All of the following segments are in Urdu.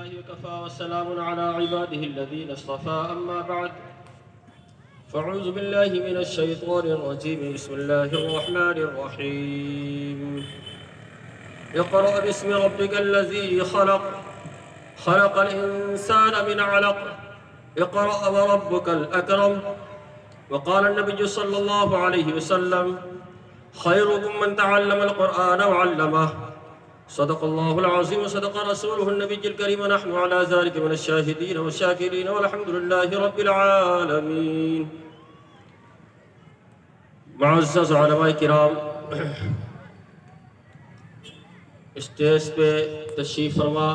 لله وكفى وسلام على عباده الذين اصطفى أما بعد فأعوذ بالله من الشيطان الرجيم بسم الله الرحمن الرحيم اقرأ باسم ربك الذي خلق خلق الإنسان من علق اقرأ وربك الأكرم وقال النبي صلى الله عليه وسلم خيركم من تعلم القرآن وعلمه صدق الله العظيم وصدق رسوله النبي الكريم ونحن على ذلك من الشاهدين والشاكرين والحمد لله رب العالمين. معزز علماء کرام، اسٹیج پہ تشریف فرما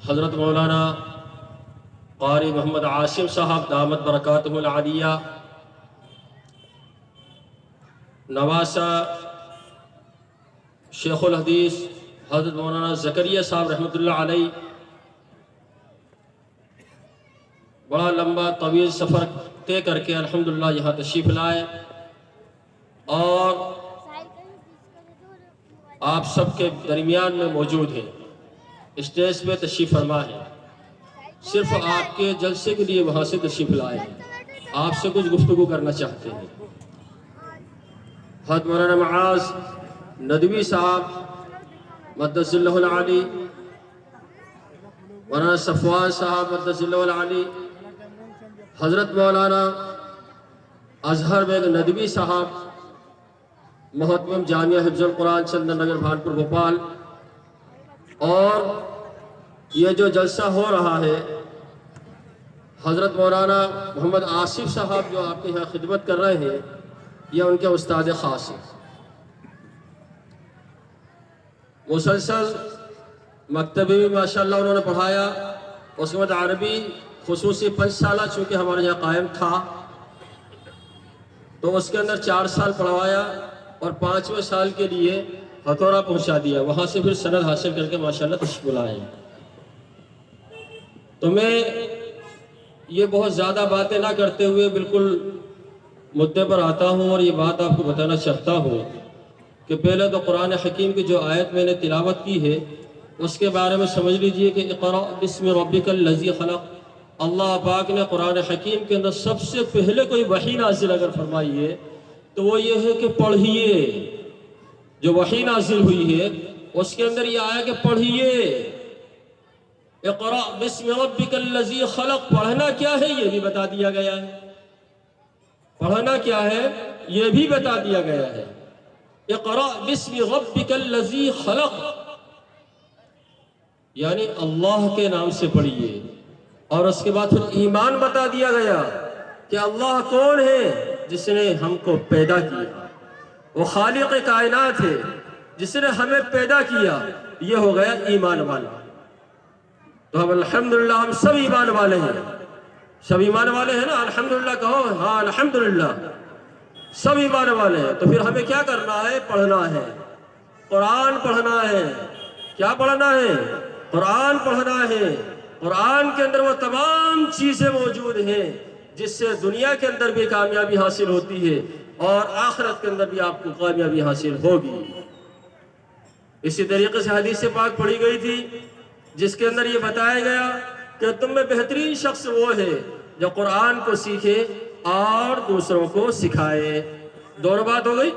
حضرت مولانا قاری محمد عاصم صاحب دامت برکاتہ العالیہ، نواسہ شیخ الحدیث حضرت مولانا زکریا صاحب رحمۃ اللہ علیہ، بڑا لمبا طویل سفر طے کر کے الحمدللہ یہاں تشریف لائے اور آپ سب کے درمیان میں موجود ہیں، اسٹیج پہ تشریف فرما ہے، صرف آپ کے جلسے کے لیے وہاں سے تشریف لائے ہیں، آپ سے کچھ گفتگو کرنا چاہتے ہیں۔ حضرت مولانا معاذ ندوی صاحب مدث اللہ العالی، مولانا صفوان صاحب مدث اللہ العالی، حضرت مولانا اظہر بیگ ندوی صاحب محتمم جامعہ حفظ القرآن چندن نگر بھانپور بھوپال، اور یہ جو جلسہ ہو رہا ہے حضرت مولانا محمد آصف صاحب جو آپ کے یہاں خدمت کر رہے ہیں، یہ ان کے استاد خاص ہیں۔ مسلسل مکتبی بھی ماشاءاللہ انہوں نے پڑھایا، اس کے بعد عربی خصوصی 5 سالہ چونکہ ہمارے یہاں قائم تھا تو اس کے اندر 4 سال پڑھوایا اور 5ویں سال کے لیے ہتھورا پہنچا دیا، وہاں سے پھر سند حاصل کر کے ماشاءاللہ تشریف لائے۔ تو میں یہ بہت زیادہ باتیں نہ کرتے ہوئے بالکل مدعے پر آتا ہوں اور یہ بات آپ کو بتانا چاہتا ہوں کہ پہلے تو قرآن حکیم کی جو آیت میں نے تلاوت کی ہے اس کے بارے میں سمجھ لیجئے کہ اقرأ بسم ربک الذی خلق، اللہ پاک نے قرآن حکیم کے اندر سب سے پہلے کوئی وحی نازل اگر فرمائی ہے تو وہ یہ ہے کہ پڑھیے، جو وحی نازل ہوئی ہے اس کے اندر یہ آیا کہ پڑھیے، اقرأ بسم ربک الذی خلق، پڑھنا کیا ہے یہ بھی بتا دیا گیا ہے، پڑھنا کیا ہے یہ بھی بتا دیا گیا ہے۔ اقرأ بسم ربک الذی خلق، یعنی اللہ کے نام سے پڑھیے، اور اس کے بعد پھر ایمان بتا دیا گیا کہ اللہ کون ہے جس نے ہم کو پیدا کیا، وہ خالق کائنات ہے جس نے ہمیں پیدا کیا، یہ ہو گیا ایمان والا۔ تو ہم الحمدللہ ہم سب ایمان والے ہیں، سب ایمان والے ہیں نا، الحمدللہ کہو، ہاں الحمدللہ سب ایمان والے ہیں۔ تو پھر ہمیں کیا کرنا ہے؟ پڑھنا ہے، قرآن پڑھنا ہے۔ کیا پڑھنا ہے؟ قرآن پڑھنا ہے۔ قرآن کے اندر وہ تمام چیزیں موجود ہیں جس سے دنیا کے اندر بھی کامیابی حاصل ہوتی ہے اور آخرت کے اندر بھی آپ کو کامیابی حاصل ہوگی۔ اسی طریقے سے حدیث پاک پڑھی گئی تھی جس کے اندر یہ بتایا گیا کہ تم میں بہترین شخص وہ ہے جو قرآن کو سیکھے اور دوسروں کو سکھائے۔ دونوں بات ہو گئی،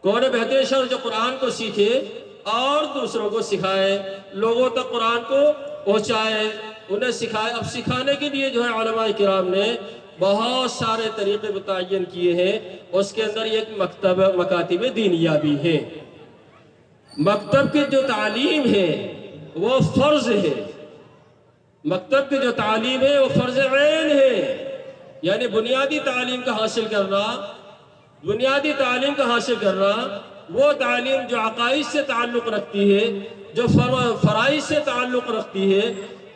کون ہے بہترین شخص؟ جو قرآن کو سیکھے اور دوسروں کو سکھائے، لوگوں تک قرآن کو پہنچائے، انہیں سکھائے۔ اب سکھانے کے لیے جو ہے علماء کرام نے بہت سارے طریقے متعین کیے ہیں، اس کے اندر ایک مکاتب دینیہ بھی ہیں۔ مکتب کی جو تعلیم ہے وہ فرض ہے، مکتب کی جو تعلیم ہے وہ فرض عین ہے، یعنی بنیادی تعلیم کا حاصل کرنا، بنیادی تعلیم کا حاصل کرنا، وہ تعلیم جو عقائد سے تعلق رکھتی ہے، جو فرائض سے تعلق رکھتی ہے،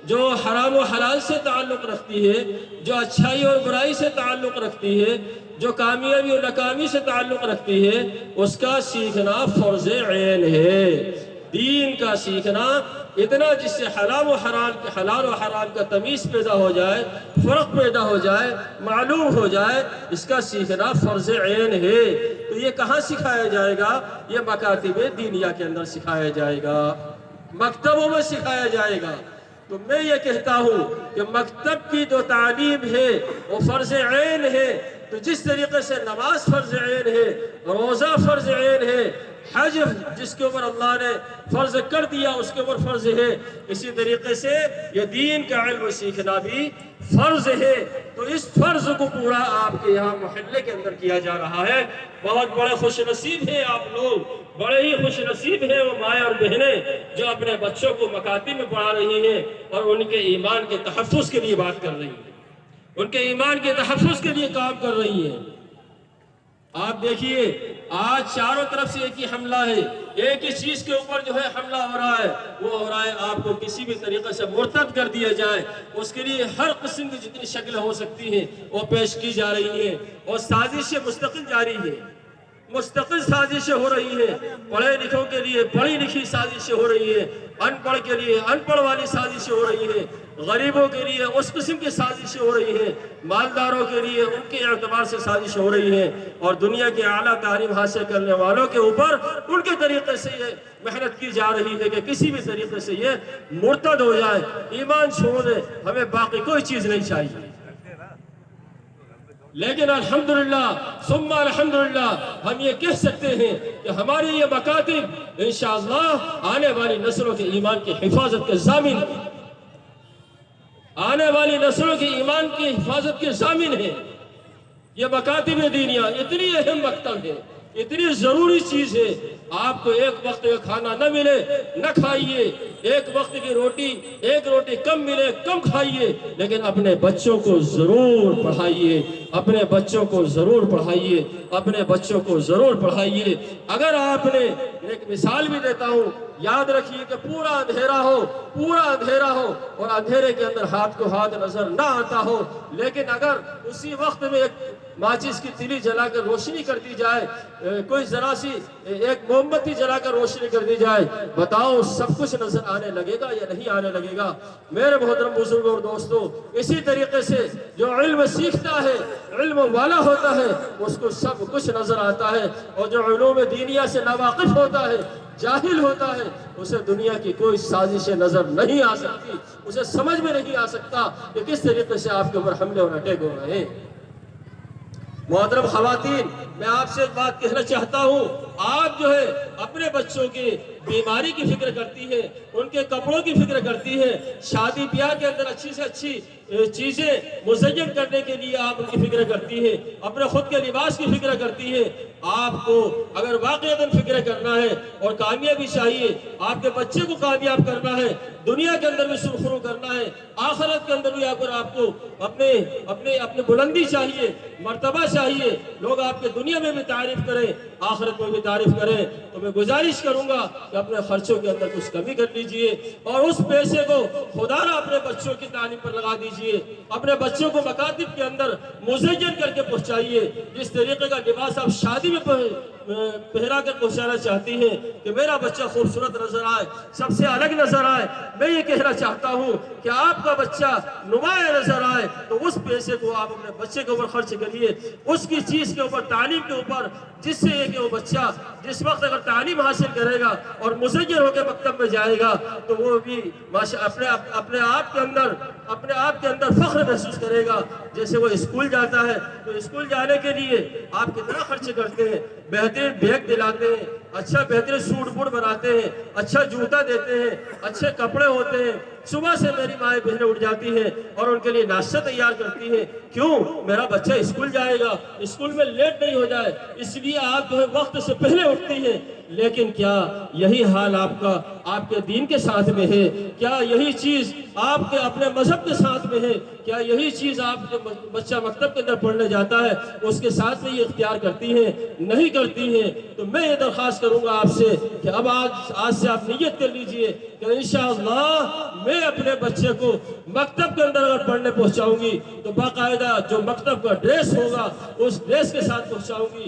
جو حرام و حلال سے تعلق رکھتی ہے، جو اچھائی اور برائی سے تعلق رکھتی ہے، جو کامیابی اور ناکامی سے تعلق رکھتی ہے، اس کا سیکھنا فرض عین ہے۔ دین کا سیکھنا اتنا جس سے حلال و حرام کا تمیز پیدا ہو جائے، فرق پیدا ہو جائے، معلوم ہو جائے، اس کا سیکھنا فرض عین ہے۔ تو یہ کہاں سکھایا جائے گا؟ یہ مکاتب دینیہ کے اندر سکھایا جائے گا، مکتبوں میں سکھایا جائے گا۔ تو میں یہ کہتا ہوں کہ مکتب کی جو تعلیم ہے وہ فرض عین ہے۔ تو جس طریقے سے نماز فرض عین ہے، روزہ فرض عین ہے، حج جس کے اوپر اللہ نے فرض کر دیا اس کے اوپر فرض ہے، اسی طریقے سے یہ دین کا علم سیکھنا بھی فرض ہے۔ تو اس فرض کو پورا آپ کے یہاں محلے کے اندر کیا جا رہا ہے۔ بہت بڑے خوش نصیب ہیں آپ لوگ، بڑے ہی خوش نصیب ہیں وہ مائیں اور بہنیں جو اپنے بچوں کو مکاتب میں پڑھا رہی ہیں اور ان کے ایمان کے تحفظ کے لیے بات کر رہی ہیں، ان کے ایمان کے تحفظ کے لیے کام کر رہی ہیں۔ آپ دیکھیے آج چاروں طرف سے ایک ہی حملہ ہے، ایک ہی چیز کے اوپر جو ہے حملہ ہو رہا ہے، وہ ہو رہا ہے آپ کو کسی بھی طریقے سے مرتد کر دیا جائے۔ اس کے لیے ہر قسم کی جتنی شکل ہو سکتی ہیں وہ پیش کی جا رہی ہیں، اور سازشیں مستقل جاری ہیں، مستقل سازشیں ہو رہی ہیں۔ پڑھے لکھوں کے لیے پڑھی لکھی سازشیں ہو رہی ہیں، ان پڑھ کے لیے ان پڑھ والی سازشیں ہو رہی ہیں، غریبوں کے لیے اس قسم کی سازشیں ہو رہی ہیں، مالداروں کے لیے ان کے اعتبار سے سازش ہو رہی ہیں، اور دنیا کے اعلیٰ تعلیم حاصل کرنے والوں کے اوپر ان کے طریقے سے یہ محنت کی جا رہی ہے کہ کسی بھی طریقے سے یہ مرتد ہو جائے، ایمان چھوڑ دے، ہمیں باقی کوئی چیز نہیں چاہیے۔ لیکن الحمدللہ ثم الحمدللہ ہم یہ کہہ سکتے ہیں کہ ہماری یہ مکاتب انشاءاللہ آنے والی نسلوں کے ایمان کی حفاظت کے ضامن ہیں، آنے والی نسلوں کے ایمان کی حفاظت کے ضامن ہیں۔ یہ مکاتب دینیہ اتنی اہم مکتب ہے، اتنی ضروری چیز ہے۔ آپ کو ایک وقت کا کھانا نہ ملے نہ کھائیے، ایک وقت کی روٹی ایک روٹی کم ملے کم کھائیے، لیکن اپنے بچوں کو ضرور پڑھائیے، اپنے بچوں کو ضرور پڑھائیے، اپنے بچوں کو ضرور پڑھائیے۔ اگر آپ نے ایک مثال بھی دیتا ہوں، یاد رکھیے کہ پورا اندھیرا ہو اور اندھیرے کے اندر ہاتھ کو ہاتھ نظر نہ آتا ہو، لیکن اگر اسی وقت میں ایک ماچس کی تیلی جلا کر روشنی کر دی جائے، کوئی ذرا سی ایک موم بتی جلا کر روشنی کر دی جائے، بتاؤ سب کچھ نظر آنے لگے گا یا نہیں آنے لگے گا؟ میرے محترم بزرگوں اور دوستوں، اسی طریقے سے جو علم سیکھتا ہے، علم والا ہوتا ہے، اس کو سب کچھ نظر آتا ہے، اور جو علوم دینیہ سے ناواقف ہوتا ہے، جاہل ہوتا ہے، اسے دنیا کی کوئی سازشیں نظر نہیں آ سکتی، اسے سمجھ میں نہیں آ سکتا کہ کس طریقے سے آپ کے اوپر حملے اور اٹیک ہو رہے ہیں۔ محترم خواتین، میں آپ سے ایک بات کہنا چاہتا ہوں، آپ جو ہے اپنے بچوں کی بیماری کی فکر کرتی ہے، ان کے کپڑوں کی فکر کرتی ہے، شادی بیاہ کے اندر اچھی سے اچھی چیزیں مزین کرنے کے لیے آپ ان کی فکر کرتی ہے، اپنے خود کے لباس کی فکر کرتی ہے۔ آپ کو اگر واقعتاً فکر کرنا ہے اور کامیابی چاہیے، آپ کے بچے کو کامیاب کرنا ہے، دنیا کے اندر بھی سرخرو کرنا ہے، آخرت کے اندر بھی آپ کو اپنے بلندی چاہیے، مرتبہ چاہیے، لوگ آپ کے دنیا میں بھی تعریف کریں، آخرت میں بھی تعریف کریں، تو میں گزارش کروں گا کہ اپنے خرچوں کے اندر کچھ کمی کر لیجئے، اور اس پیسے کو خدا نہ اپنے بچوں کی تعلیم پر لگا دیجئے، اپنے بچوں کو مکاتب کے اندر مزین کر کے پہنچائیے۔ جس طریقے کا لباس آپ شادی میں پہنا کر پہنچانا چاہتی ہیں کہ میرا بچہ خوبصورت نظر آئے، سب سے الگ نظر آئے، میں یہ کہنا چاہتا ہوں کہ آپ کا بچہ نمایاں نظر آئے، تو اس پیسے کو آپ اپنے بچے کے اوپر خرچ کریے، اس کی چیز کے اوپر، تعلیم کے اوپر، جس سے یہ کہ وہ بچہ جس وقت اگر تعلیم حاصل کرے گا اور مزین ہو کے مکتب میں جائے گا تو وہ بھی اپنے آپ کے اندر فخر محسوس کرے گا۔ جیسے وہ اسکول جاتا ہے تو اسکول جانے کے لیے آپ کتنا خرچ کرتے ہیں، بہترین بیگ دلاتے ہیں، اچھا بہترین سوٹ بوٹ بناتے ہیں، اچھا جوتا دیتے ہیں، اچھے کپڑے ہوتے ہیں۔ صبح سے میری مائیں بہنیں اٹھ جاتی ہیں اور ان کے لیے ناشتہ تیار کرتی ہیں، کیوں؟ میرا بچہ اسکول جائے گا، اسکول میں لیٹ نہیں ہو جائے، اس لیے آپ جو ہے وقت سے پہلے اٹھتی ہیں۔ لیکن کیا یہی حال آپ کے دین کے ساتھ میں ہے؟ کیا یہی چیز آپ کے اپنے مذہب کے ساتھ میں ہے؟ کیا یہی چیز آپ جو بچہ مکتب کے اندر پڑھنے جاتا ہے اس کے ساتھ میں یہ اختیار کرتی ہیں؟ نہیں کرتی ہیں۔ تو میں یہ درخواست کروں گا آپ سے کہ اب آج سے آپ نیت کر لیجئے کہ انشاءاللہ میں اپنے بچے کو مکتب کے اندر اگر پڑھنے پہنچاؤں گی تو باقاعدہ جو مکتب کا ڈریس ہوگا اس ڈریس کے ساتھ پہنچاؤں گی،